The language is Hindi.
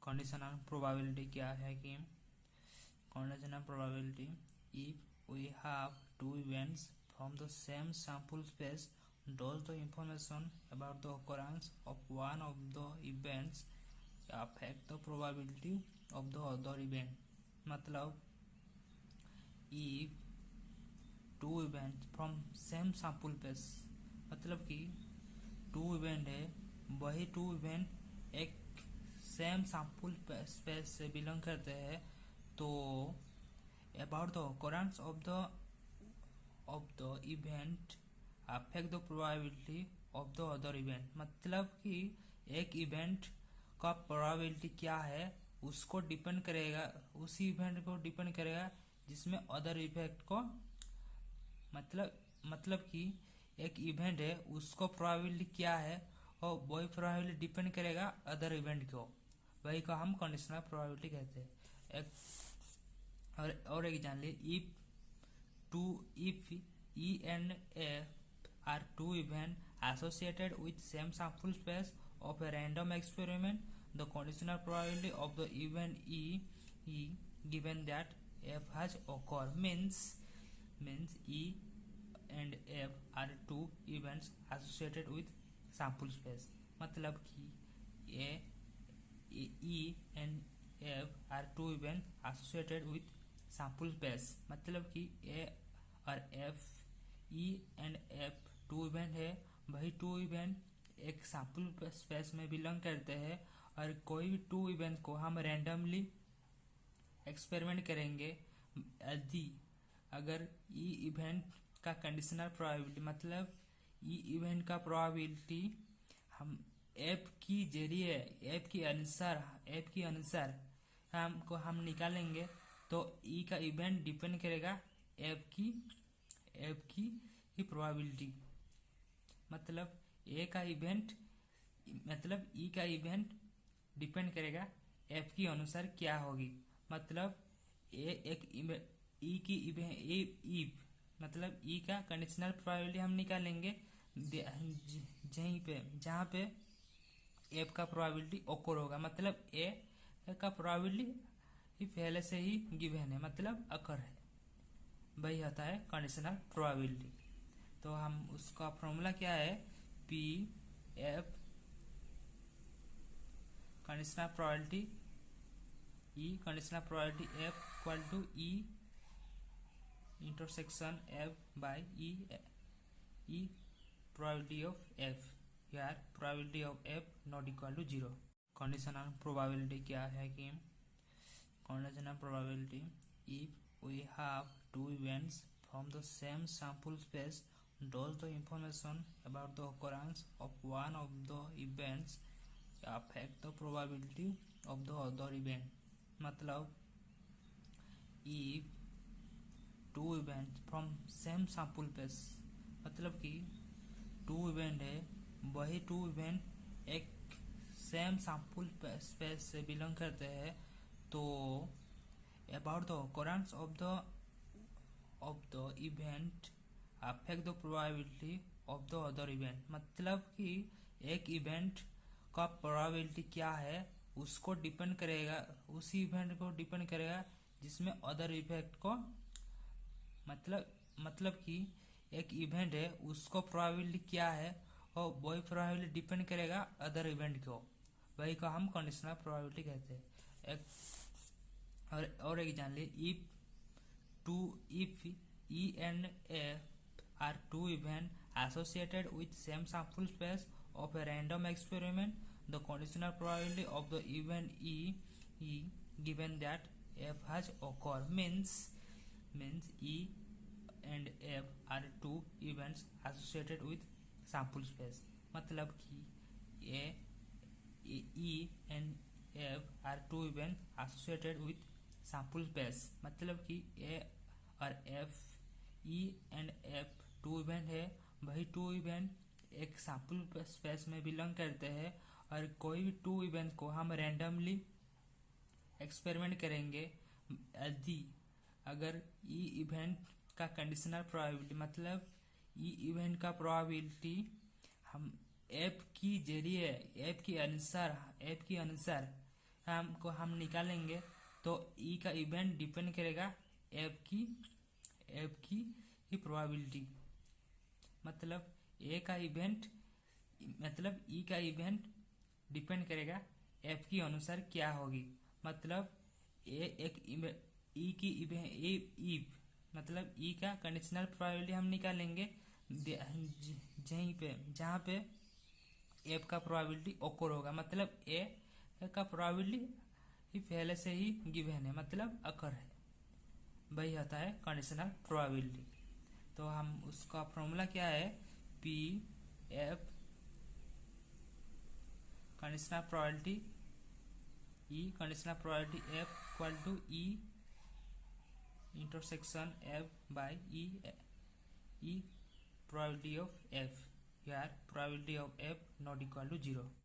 कंडीशनल प्रोबेबिलिटी क्या है कि conditional probability if we have two events from the same sample space does the information about the occurrence of one of the events affect the probability of the other event। मतलब if two events from same sample space, मतलब कि टू इवेंट है, वही टू इवेंट एक सेम सैंपल स्पेस से बिलोंग करते हैं, तो about the occurrence of the event affect the probability of the other event। मतलब कि एक इवेंट का प्रोबेबिलिटी क्या है उसको डिपेंड करेगा, उसी इवेंट को डिपेंड करेगा जिसमें अदर इफेक्ट को, मतलब कि एक इवेंट है उसको प्रोबेबिलिटी क्या है और वही प्रोबेबिलिटी डिपेंड करेगा अदर इवेंट को, वही को हम कंडीशनल प्रोबेबिलिटी कहते हैं। और एक जान ली, if E and F are two events associated with same sample space of a random experiment, the conditional probability of the event E given that F has occurred means E and F are two events associated with sample space। मतलब कि E and F are two events associated with sample space, मतलब कि A और F, E and F two event है, वही टू इवेंट एक सैंपल स्पेस में बिलोंग करते हैं, और कोई भी टू इवेंट को हम रैंडमली एक्सपेरिमेंट करेंगे यदि अगर ई इवेंट का कंडीशनल प्रोबेबिलिटी, मतलब ई इवेंट का प्रोबेबिलिटी हम एफ की जरिए एफ के अनुसार हम निकालेंगे, तो ई का इवेंट डिपेंड करेगा एफ की प्रोबेबिलिटी, मतलब ए का इवेंट, मतलब ई का इवेंट डिपेंड करेगा एफ के अनुसार क्या होगी। मतलब ए एक ई की इवेंट, मतलब ई का कंडीशनल प्रोबेबिलिटी हम निकालेंगे जहां पे एफ का प्रोबेबिलिटी ओकर होगा, मतलब ए का प्रोबेबिलिटी पहले से ही गिवन है, मतलब अकर है, वही होता है कंडीशनल प्रोबेबिलिटी। तो हम उसका फॉर्मूला क्या है, P F conditional probability F equal to E intersection F by E probability of F, यार probability of F not equal to 0। Conditional probability क्या है कि conditional probability if we have two events from the same sample space does the information about the occurrence of one of the events affect the probability of the other event। मतलब if two events from same sample space, मतलब कि टू इवेंट है, वही टू इवेंट एक सेम सैंपल स्पेस से बिलोंग करते हैं, तो about the occurrence of the event affect the probability of the other event। मतलब कि एक इवेंट का प्रोबेबिलिटी क्या है उसको डिपेंड करेगा, उसी इवेंट को डिपेंड करेगा जिसमें अदर इफेक्ट को, मतलब कि एक इवेंट है उसको प्रोबेबिलिटी क्या है और वही प्रोबेबिलिटी डिपेंड करेगा अदर इवेंट को, वही को हम कंडीशनल प्रोबेबिलिटी कहते हैं। और एक जान ली, if E and F are two events associated with same sample space of a random experiment, the conditional probability of the event E given that F has occurred means E and F are two events associated with sample space। मतलब कि E and F are two events associated with sample space, मतलब कि A और F, E and F two event है, वही टू इवेंट एक सैंपल स्पेस में बिलोंग करते हैं, और कोई भी टू इवेंट को हम रैंडमली एक्सपेरिमेंट करेंगे यदि अगर ई इवेंट का कंडीशनल प्रोबेबिलिटी, मतलब ई इवेंट का प्रोबेबिलिटी हम एफ की जरिए एफ के अनुसार हम निकालेंगे तो ई का इवेंट डिपेंड करेगा एफ की प्रोबेबिलिटी, मतलब ए का इवेंट, मतलब ई का इवेंट डिपेंड करेगा एफ की अनुसार क्या होगी। मतलब ए एक ई की इफ, मतलब ई का कंडीशनल प्रोबेबिलिटी हम निकालेंगे जहाँ पे एफ का प्रोबेबिलिटी ओकर होगा, मतलब ए का प्रोबेबिलिटी पहले से ही गिवन है, मतलब अकर है, वही होता है कंडीशनल प्रोबेबिलिटी। तो हम उसका फॉर्मूला क्या है, P F conditional probability E, conditional probability F equal to E intersection F by E probability of F, यार probability of F not equal to 0।